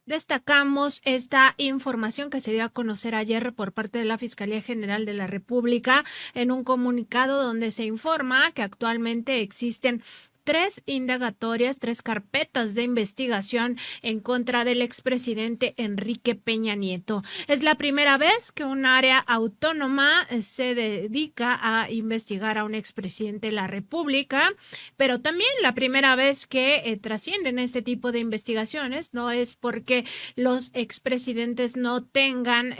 Destacamos esta información que se dio a conocer ayer por parte de la Fiscalía General de la República en un comunicado donde se informa que actualmente existen tres indagatorias, tres carpetas de investigación en contra del expresidente Enrique Peña Nieto. Es la primera vez que un área autónoma se dedica a investigar a un expresidente de la República, pero también la primera vez que trascienden este tipo de investigaciones. No es porque los expresidentes no tengan,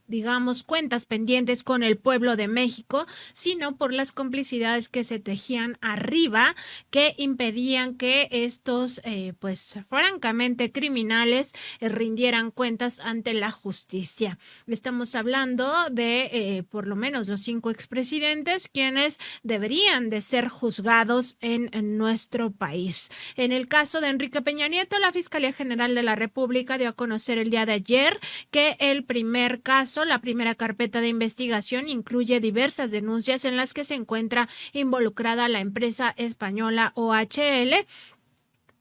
digamos, cuentas pendientes con el pueblo de México, sino por las complicidades que se tejían arriba, que impedían que estos, pues francamente criminales, rindieran cuentas ante la justicia. Estamos hablando de por lo menos los 5 expresidentes quienes deberían de ser juzgados en nuestro país. En el caso de Enrique Peña Nieto, la Fiscalía General de la República dio a conocer el día de ayer que el primer caso, la primera carpeta de investigación, incluye diversas denuncias en las que se encuentra involucrada la empresa española OHL,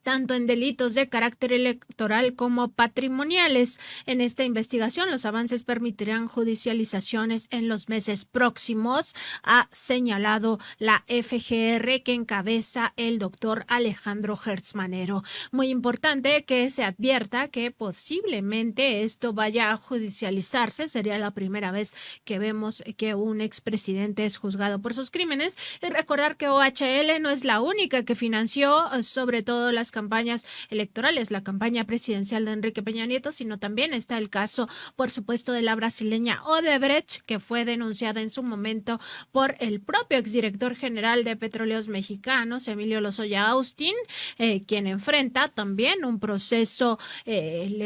tanto en delitos de carácter electoral como patrimoniales. En esta investigación, los avances permitirán judicializaciones en los meses próximos, ha señalado la FGR que encabeza el doctor Alejandro Gertz Manero. Muy importante que se advierta que posiblemente esto vaya a judicializarse. Sería la primera vez que vemos que un expresidente es juzgado por sus crímenes. Y recordar que OHL no es la única que financió sobre todo las campañas electorales, la campaña presidencial de Enrique Peña Nieto, sino también está el caso, por supuesto, de la brasileña Odebrecht, que fue denunciada en su momento por el propio exdirector general de Petróleos Mexicanos, Emilio Lozoya Austin, quien enfrenta también un proceso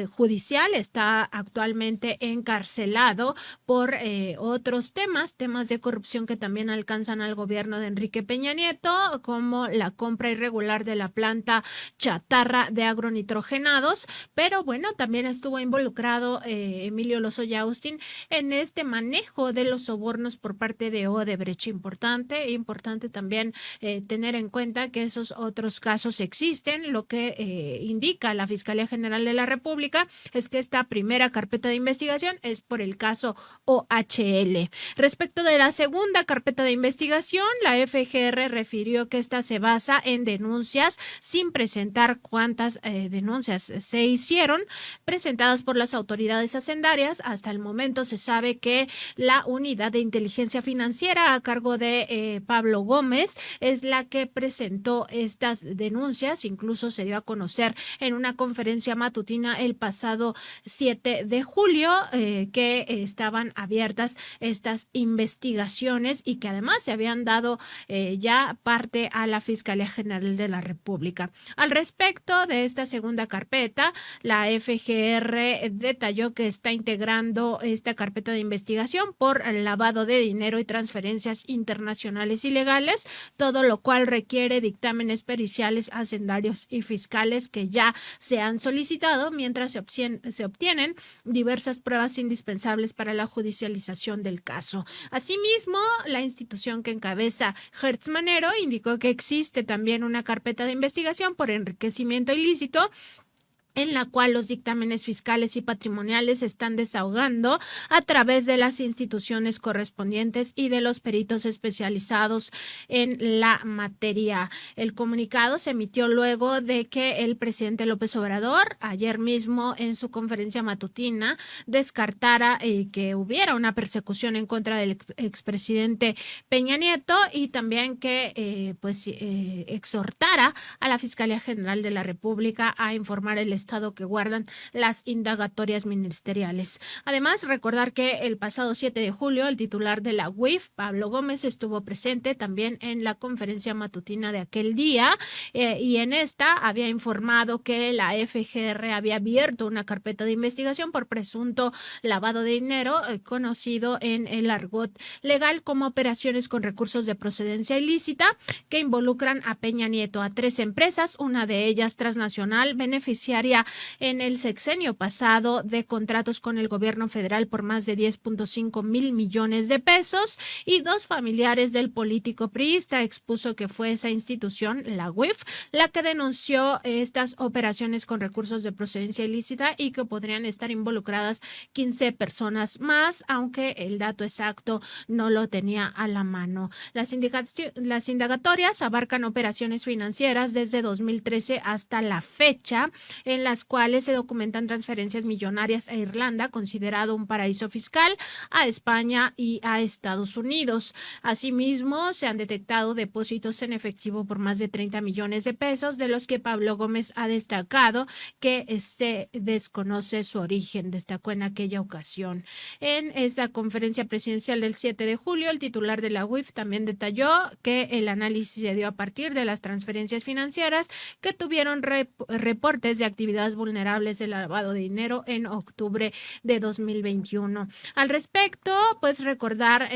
judicial, está actualmente encarcelado por otros temas de corrupción que también alcanzan al gobierno de Enrique Peña Nieto, como la compra irregular de la planta chatarra de agronitrogenados, pero bueno, también estuvo involucrado Emilio Lozoya Austin en este manejo de los sobornos por parte de Odebrecht. Importante también tener en cuenta que esos otros casos existen. Lo que indica la Fiscalía General de la República es que esta primera carpeta de investigación es por el caso OHL. Respecto de la segunda carpeta de investigación, la FGR refirió que esta se basa en denuncias sin presentar cuántas denuncias se hicieron, presentadas por las autoridades hacendarias. Hasta el momento se sabe que la unidad de inteligencia financiera a cargo de Pablo Gómez es la que presentó estas denuncias. Incluso se dio a conocer en una conferencia matutina el pasado 7 de julio que estaban abiertas estas investigaciones y que además se habían dado ya parte a la Fiscalía General de la República. Al respecto de esta segunda carpeta, la FGR detalló que está integrando esta carpeta de investigación por lavado de dinero y transferencias internacionales ilegales, todo lo cual requiere dictámenes periciales, hacendarios y fiscales que ya se han solicitado, mientras se obtienen diversas pruebas indispensables para la judicialización del caso. Asimismo, la institución que encabeza Gertz Manero indicó que existe también una carpeta de investigación por enriquecimiento ilícito, en la cual los dictámenes fiscales y patrimoniales se están desahogando a través de las instituciones correspondientes y de los peritos especializados en la materia. El comunicado se emitió luego de que el presidente López Obrador, ayer mismo en su conferencia matutina, descartara que hubiera una persecución en contra del expresidente Peña Nieto y también que exhortara a la Fiscalía General de la República a informar el estado que guardan las indagatorias ministeriales. Además, recordar que el pasado 7 de julio el titular de la UIF, Pablo Gómez, estuvo presente también en la conferencia matutina de aquel día y en esta había informado que la FGR había abierto una carpeta de investigación por presunto lavado de dinero, conocido en el argot legal como operaciones con recursos de procedencia ilícita, que involucran a Peña Nieto, a 3 empresas, una de ellas transnacional, beneficiaria materia en el sexenio pasado de contratos con el gobierno federal por más de 10.5 mil millones de pesos, y dos familiares del político priista expuso que fue esa institución, la UIF, la que denunció estas operaciones con recursos de procedencia ilícita y que podrían estar involucradas 15 personas más, aunque el dato exacto no lo tenía a la mano. Las indagatorias abarcan operaciones financieras desde 2013 hasta la fecha, en las cuales se documentan transferencias millonarias a Irlanda, considerado un paraíso fiscal, a España y a Estados Unidos. Asimismo, se han detectado depósitos en efectivo por más de 30 millones de pesos, de los que Pablo Gómez ha destacado que se desconoce su origen, destacó en aquella ocasión. En esta conferencia presidencial del 7 de julio, el titular de la UIF también detalló que el análisis se dio a partir de las transferencias financieras que tuvieron reportes de actividades vulnerables de lavado de dinero en octubre de 2021. Al respecto, pues recordar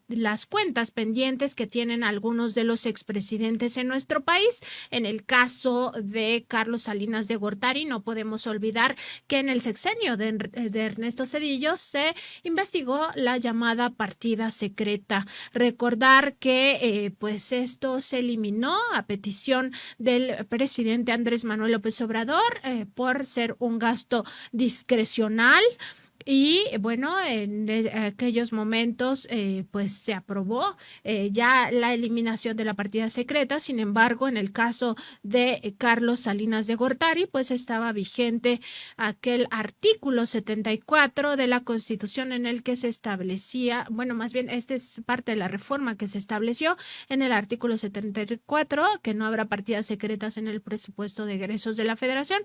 las cuentas pendientes que tienen algunos de los expresidentes en nuestro país. En el caso de Carlos Salinas de Gortari, no podemos olvidar que en el sexenio de Ernesto Zedillo se investigó la llamada partida secreta. Recordar que pues esto se eliminó a petición del presidente Andrés Manuel López Obrador por ser un gasto discrecional. Y bueno, en aquellos momentos pues se aprobó ya la eliminación de la partida secreta. Sin embargo, en el caso de Carlos Salinas de Gortari, pues estaba vigente aquel artículo 74 de la Constitución en el que se establecía, bueno, más bien esta es parte de la reforma que se estableció en el artículo 74, que no habrá partidas secretas en el presupuesto de egresos de la Federación.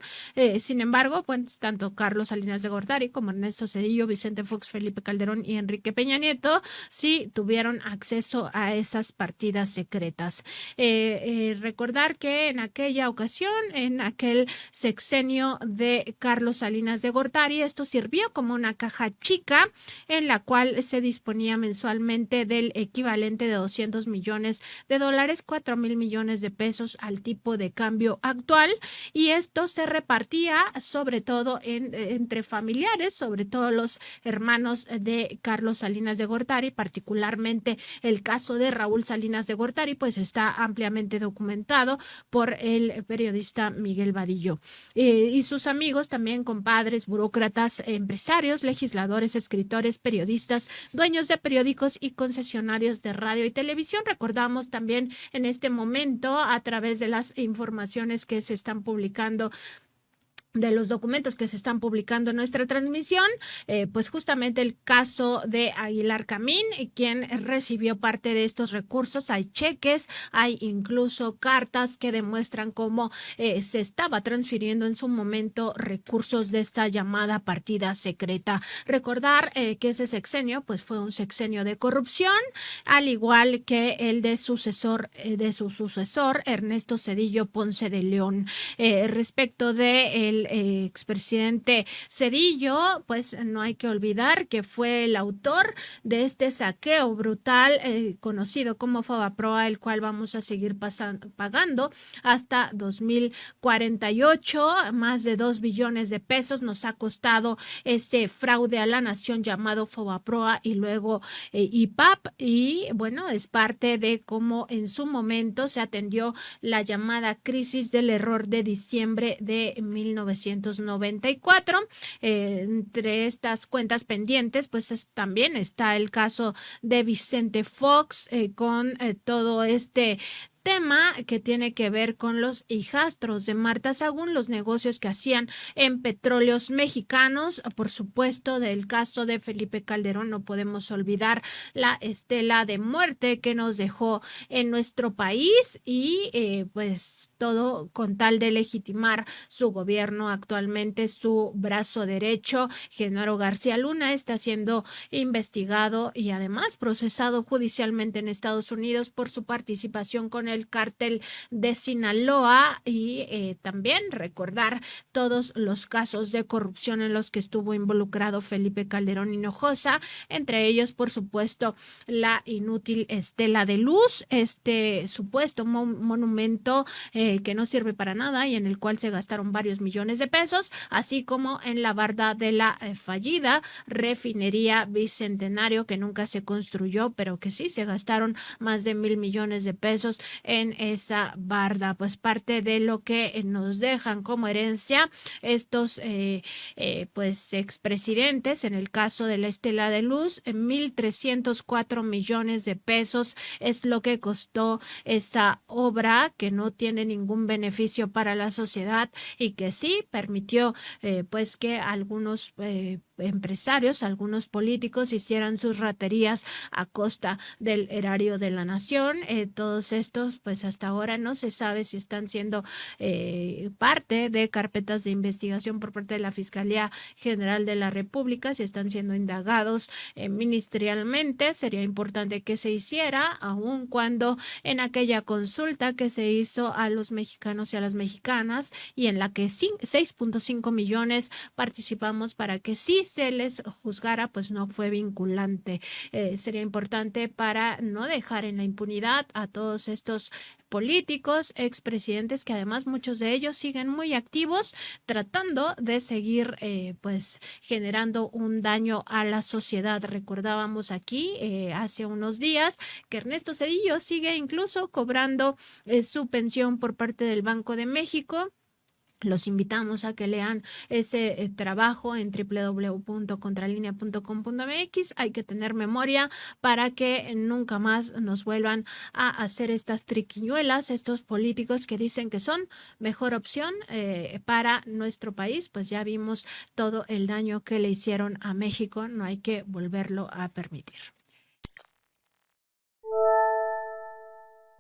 Sin embargo, pues tanto Carlos Salinas de Gortari como Ernesto Zedillo, Vicente Fox, Felipe Calderón y Enrique Peña Nieto sí tuvieron acceso a esas partidas secretas. Recordar que en aquella ocasión, en aquel sexenio de Carlos Salinas de Gortari, esto sirvió como una caja chica en la cual se disponía mensualmente del equivalente de 200 millones de dólares, 4 mil millones de pesos al tipo de cambio actual, y esto se repartía sobre todo entre familiares, sobre todo los hermanos de Carlos Salinas de Gortari, particularmente el caso de Raúl Salinas de Gortari, pues está ampliamente documentado por el periodista Miguel Vadillo. Y sus amigos también, compadres, burócratas, empresarios, legisladores, escritores, periodistas, dueños de periódicos y concesionarios de radio y televisión. Recordamos también en este momento, a través de las informaciones que se están publicando, de los documentos que se están publicando en nuestra transmisión, pues justamente el caso de Aguilar Camín, quien recibió parte de estos recursos. Hay cheques, hay incluso cartas que demuestran cómo se estaba transfiriendo en su momento recursos de esta llamada partida secreta. Recordar que ese sexenio pues fue un sexenio de corrupción, al igual que el de su sucesor Ernesto Zedillo Ponce de León. Respecto de el expresidente Zedillo, pues no hay que olvidar que fue el autor de este saqueo brutal conocido como Fobaproa, el cual vamos a seguir pagando hasta 2048. Más de 2 billones de pesos nos ha costado este fraude a la nación llamado Fobaproa y luego IPAP, y bueno, es parte de cómo en su momento se atendió la llamada crisis del error de diciembre de 1994. Entre estas cuentas pendientes, pues también está el caso de Vicente Fox con todo este tema que tiene que ver con los hijastros de Marta Sagún, los negocios que hacían en Petróleos Mexicanos. Por supuesto, del caso de Felipe Calderón no podemos olvidar la estela de muerte que nos dejó en nuestro país, y pues todo con tal de legitimar su gobierno. Actualmente su brazo derecho, Genaro García Luna, está siendo investigado y además procesado judicialmente en Estados Unidos por su participación con el el cártel de Sinaloa y también recordar todos los casos de corrupción en los que estuvo involucrado Felipe Calderón Hinojosa, entre ellos, por supuesto, la inútil Estela de Luz, este supuesto monumento que no sirve para nada y en el cual se gastaron varios millones de pesos, así como en la barda de la fallida refinería Bicentenario, que nunca se construyó, pero que sí se gastaron más de 1,000 millones de pesos en esa barda. Pues parte de lo que nos dejan como herencia estos pues expresidentes, en el caso de la Estela de Luz, 1,304 millones de pesos es lo que costó esa obra, que no tiene ningún beneficio para la sociedad y que sí permitió pues que algunos empresarios, algunos políticos hicieran sus raterías a costa del erario de la nación. Todos estos, pues hasta ahora no se sabe si están siendo parte de carpetas de investigación por parte de la Fiscalía General de la República, si están siendo indagados ministerialmente. Sería importante que se hiciera, aun cuando en aquella consulta que se hizo a los mexicanos y a las mexicanas y en la que 6.5 millones participamos para que sí se les juzgara, pues no fue vinculante. Sería importante para no dejar en la impunidad a todos estos políticos, expresidentes, que además muchos de ellos siguen muy activos tratando de seguir pues generando un daño a la sociedad. Recordábamos aquí hace unos días que Ernesto Zedillo sigue incluso cobrando su pensión por parte del Banco de México. Los invitamos a que lean ese trabajo en www.contralinea.com.mx. Hay que tener memoria para que nunca más nos vuelvan a hacer estas triquiñuelas, estos políticos que dicen que son mejor opción para nuestro país. Pues ya vimos todo el daño que le hicieron a México, no hay que volverlo a permitir.